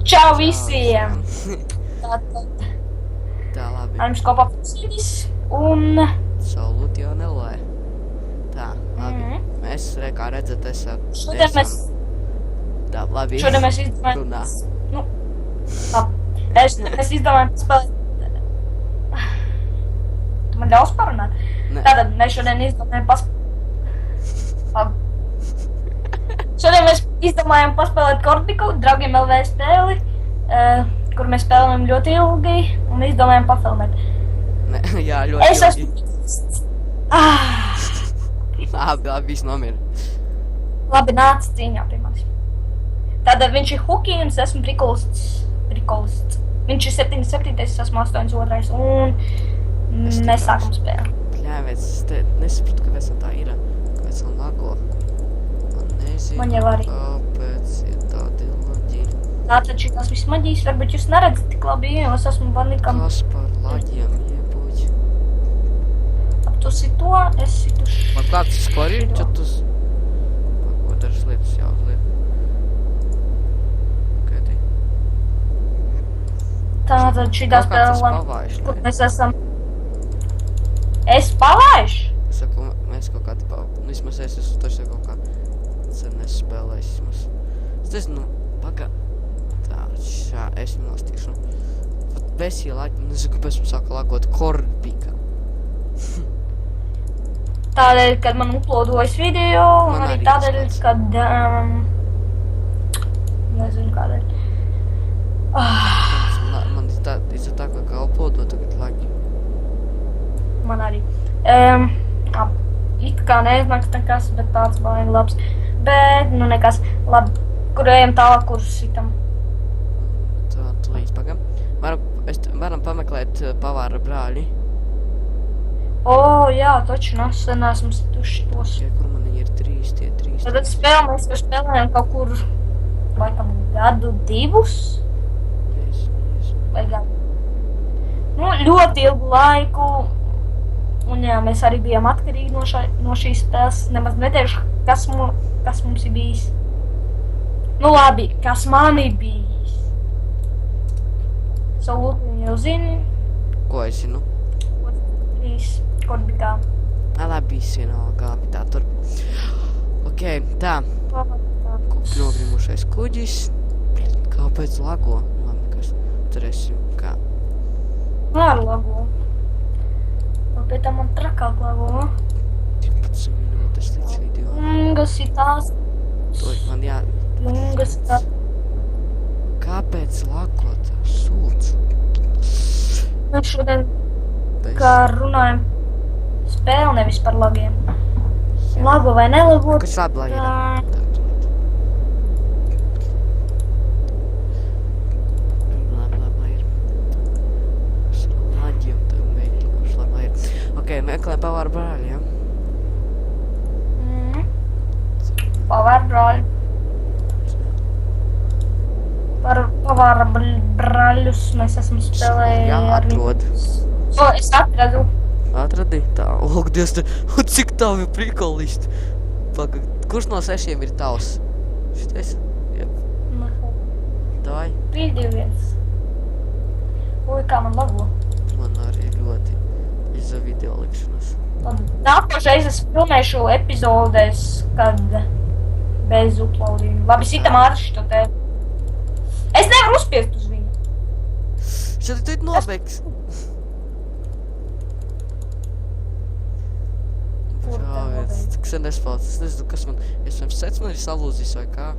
Čau visiem! Tātad, Tā, labi. ar jums kopā Pusīdis un... Salūti jau nelē. Tā, labi. Mēs, kā redzat, Šodien mēs... Tā, labi. Šodien mēs izdomājam... Runā. Nu, labi. Mēs izdomājam spēlēt... Tu man ļaus parunāt? Ne. Tātad, mēs šodien izdomājam Labi. Šodien mēs izdomājam paspēlēt Kordiku, draugiem LV spēli, kur mēs spēlējam ļoti ilgi un izdomājam pafilmēt. Ne, jā, ļoti Es esmu... Labi, viss nomira. Labi, nāc cīņā pie manis. Tātad viņš ir Huki un es esmu Prikolists. Viņš ir 77, es esmu 82 un mēs sākam spēli. Jā, es te nesapratu, kāpēc tā ir. Kāpēc man lago. Man jau arī. Kāpēc ir tādi laģi? Tātad šitās viss maģijas, varbūt jūs neredzat tik labi, jo es esmu vanikam. Kas par laģiem iebūt? Ap tu si to, es situ Man kāds skor ir, čo tu... Ko dažas lietas jāuzliek? Kā te? Tātad šitā Kaut kā tas spēle, pavājuši, kur ne? mēs esam... Es pavājuši? Es saku, mēs kaut kādi vismaz es esmu taču kaut kā sen nespēlējis vismaz. Es nezinu, tā, šā, es nostikšu. Pat besī laģi, nezinu, kāpēc man sāka lagot Korbika. Tādēļ, kad man uploadojas video, un Man arī arī tādēļ, tas kad... nezinu kādēļ. Man ir tā kā uploado tagad laģi. Man arī. It kā neiznāks nekas, bet tāds baigi labs. Bet, nu nekas. Labi, kur ejam tālāk, kur sitam? Tā, tulīt pagam. Varam pameklēt pavāra brāļi. Jā, taču nesen esmu situši tos. Ja, kur man ir 3, tie 3. Tad spēlē mēs jau spēlējam kaut kur, laikam, gadu, 2. Vai gadu. Nu, ļoti ilgu laiku. Un jā, mēs arī bijām atkarīgi no šīs spēles. Nemaz neteikšu, kas mums ir bijis. Nu labi, kas man ir bijis. Salūti jau zini. Ko es zinu? Korbikā. Labi, vienalga, tā tur. Ok, tā. Nogrimušais kuģis. Kāpēc lago? Labi, kas turēsim, kā. Ar lago. Pēc tam man trakāk lago. 12 minūtes līdz video. Kas ir tās? To man jā... Kas ir tās? Kāpēc lago tā sūds? Mēs šodien, kā runājam, spēli nevis par lagiem. Lago vai nelago? Kas labi, lai ir? Ok, meklējam pavāra brāļi, ja? Pavāra brāļi. Par pavāra brāļus mēs esam spēlēji Jā, ar atrod. Es atradu. Atradi? Tā, lūk, Dievs, cik tavi prikolisti. Paga, kurš no 6 ir tavs? Šitais? Jep. Davai. 3, 2, 1. Ui, kā man lago. Man arī ļoti izza video likšanas. Nākošais es filmēšu epizodēs, kad bez uploadiem. Labi, sitam ārši to te. Es nevaru uzspiest uz viņu. Šeit tu nobeigs. Čāviec, cik sen nespēlēts. Es nezinu, kas man... Iespējams, sets man ir salūzis vai kā?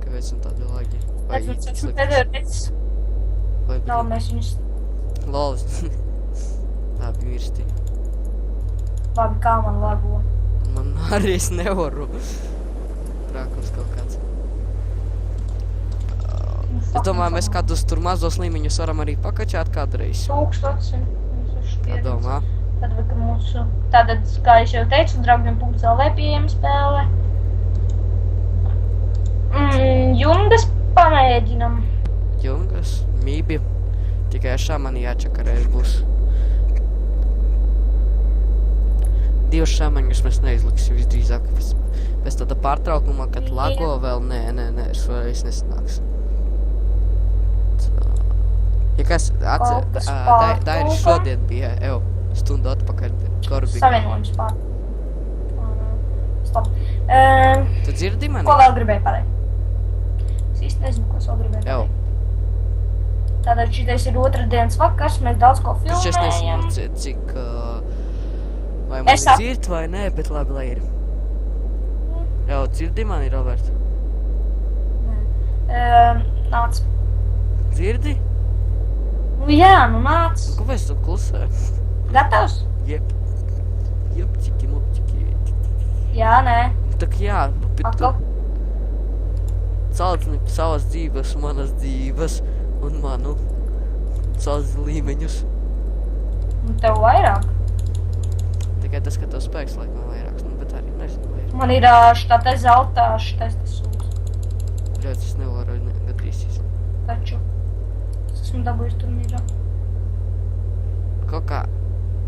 Kāpēc man tādi lagi? Vai Es esmu slikti? pēdējo reizi. Vai Nav, mēs viņus... Lols. Labi, mirsti. Labi, kā man lago. Man arī es nevaru. Trākums kaut kāds. Es domāju, mēs kādus tur mazos līmeņus varam arī pakačāt kādreiz. 1000. Kā domā? Tātad, kā es jau teicu, draugiem.lv pieejama spēle. Jungas pamēģinam. Jungas, mībi. Tikai šāmani jāčakarēs būs. 2 šāmaņus mēs neizliksim visdrīzāk. Pēc tāda pārtraukuma, kad lago vēl, nē, šoreiz nesanāks. Kas Kaut kas Dairis pārtrūka. šodien bija, stundu atpakaļ, kur bija. Savienojums pār. Stop. Tu dzirdi mani? Ko vēl gribēju pateikt? Es īsti nezinu, ko es vēl gribēju Jau. pateikt. Tātad šitais ir otrdienas vakars, mēs daudz ko Taču es filmējam. nezinu, cik, vai man Es ir dzird vai nē, bet labi, lai ir. Jau, dzirdi mani, Robert? Nāc. Dzirdi? Nu jā, nu nāc. Kāpēc tu klusē? Gatavs? Jep. Jopčiki, mopčiki. Jā, nē. Tak jā, bet tu Atkal. saldzini savas dzīves, manas dzīves un manu savas līmeņus. Nu tev vairāk. Tikai tas, ka tev spēks laikam vairāks, nu, bet arī nezinu, vai ir. Man ir šitā te zeltā, šitais te sūds. Ļauts, es nevaru gadīsies. Taču. Es esmu dabūjis turnīrā. Kaut kā,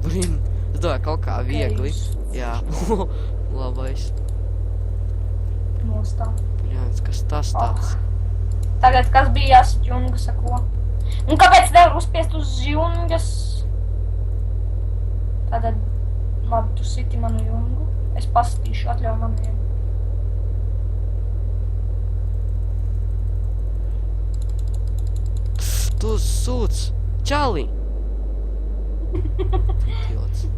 es domāju, kaut kā viegli. Jā, labais. Nostāv. Bļāns, kas tas tāds? Tagad, kas bija jāsit jungas, ko? Un kāpēc nevar uzspiest uz jungas? Tātad, labi, tu siti manu jungu. Es pastīšu, atļauju manu jungu. Tu sūc! Čali! Idiots.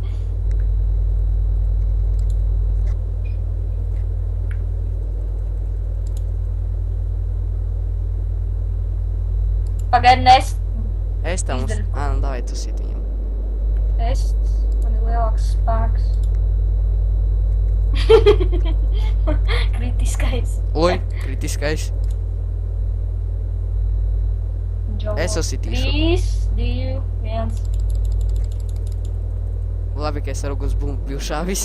Pagaidi, es. Es tam uz... Izdari. Nu davai, tu sit viņam. Man ir lielāks spēks. Kritiskais. Oi, kritiskais. Džo. Es uzsitīšu. 3, 2, 1. Labi, ka es ar uguns bumbu biju šāvis.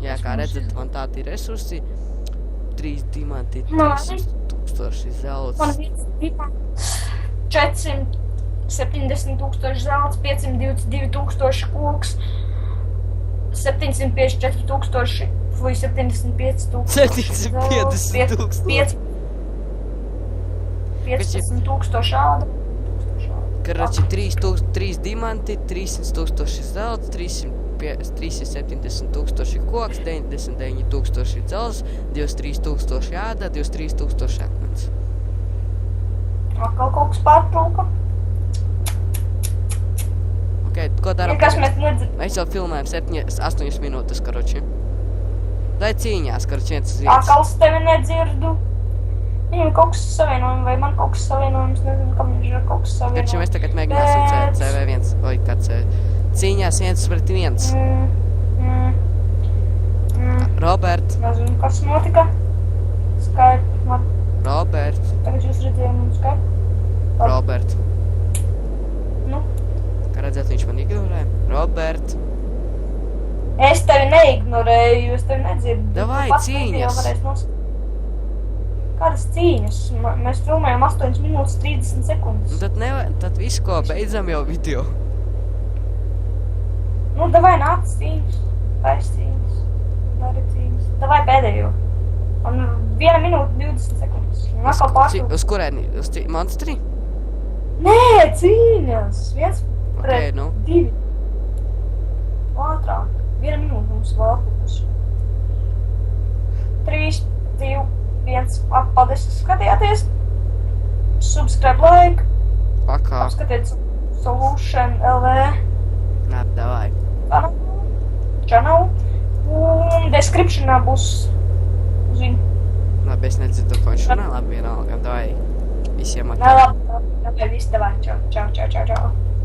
Jā, kā redzat, man tādi ir resursi. 3 diamanti, 300,000 zelts. Man ir 470,000 zelts, 522,000 koks, 754,000, vai 75,000. 750,000. 15,000 āda. Karači, 3 diamanti, 300,000 zelts, 370,000 koks, 99,000 zelts, 23,000 āda, 23,000 akmens. Atkal kaut kas pārtrūka. Ok, ko daram? Kas mēs nedzird? Mēs jau filmējam 8 minūtes, karoči. Lai cīņās, karoči, viens uz viens. Atkal es tevi nedzirdu. Viņam kaut kas savienojums, vai man kaut kas savienojums, nezinu, kam viņš ir kaut kas Karoči, savienojums. mēs tagad mēģināsim CV1, vai kāds cīņās 1-1. Robert, Nezinu, kas notika. Skype, man Robert, tagad jūs redzējāt mums Skype. Robert. Nu, Kā redzēt, viņš man ignorē. Robert, es tevi neignorēju, jo es tevi nedzirdu. Davai, Tu pats cīņas. video varēsi Kādas cīņas? Mēs filmējam 8 minūtes 30 sekundes. nu tad visu, ko beidzam jau video. Nu, davai nāc cīņas. Taisa cīņas. Dari cīņas. Davai pēdējo. Man 1 minūte 20 sekundes. Un atkal pārtrūk. Uz kurieni? Uz monstri? Nē, cīņas! 1 Ok, pret nu. 2. Ātrāk. 1 minūte mums vēl atlikuši. 3, 2, 1. Paldies, ka skatījāties. Subscribe, like. Pakā. Apskatiet Solution LV Labi, davai. channel. Un descriptionā būs zinu. Labi, es nedzirdu, ko viņš runā. Labi, vienalga. Davai. Visiem Nē, atā. labi, viss davai. Čau, čau, čau, čau, čau.